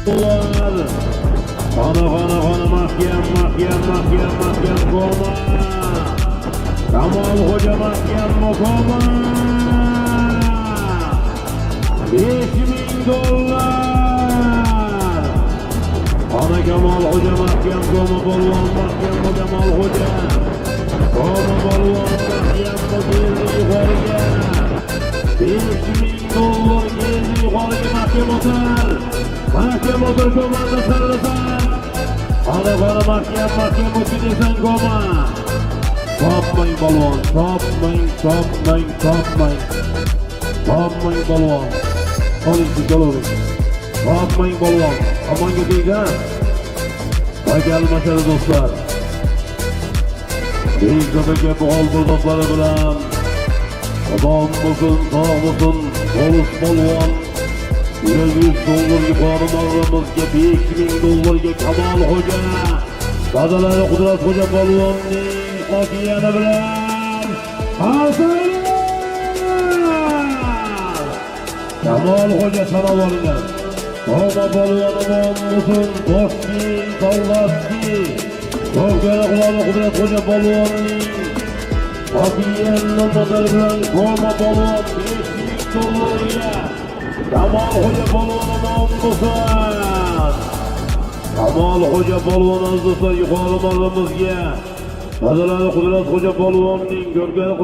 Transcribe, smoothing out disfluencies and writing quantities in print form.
Qana mahkam Koma. Kamol Hoca mahkam Koma. $5000. Ana Kamol Hoca mahkam Koma polvon mahkam Kamol Hoca. Koma polvon mahkam keldi yuqoriga. $5000 keldi yuqoriga mahkam o'tar. Mahkam o'tar Komanda saralasan. Ana mahkam o'tdi desan Koma. Topmang polvon, topmang polvon. Oling qo'loving. Topmang polvon. Amonga teggan. Bagalmashadi do'stlar. Bekzabaga bo'g'ol do'stlari bilan omon bo'lsin, sog' bo'lsin, Polus polvon. $100 yuqori mag'rimizga $5000 Kamol Hoca. Badalari Qudrat Hoca polvonning qotiyani bilan Kamol Hoca sanab olingan. Koma polvon omon bo'lsin, Boshki, Davlatki. To'g'ri qulog'i Qudrat Hoca polvonning qotiyani nomlari bilan Koma polvon $5000 Kamol Hoca polvon omon bo'lsin. Kamol Hoca polvonimiz do'stlar yuqori mag'rimizga. Badalari Qudrat Hoca polvonning ko'rgan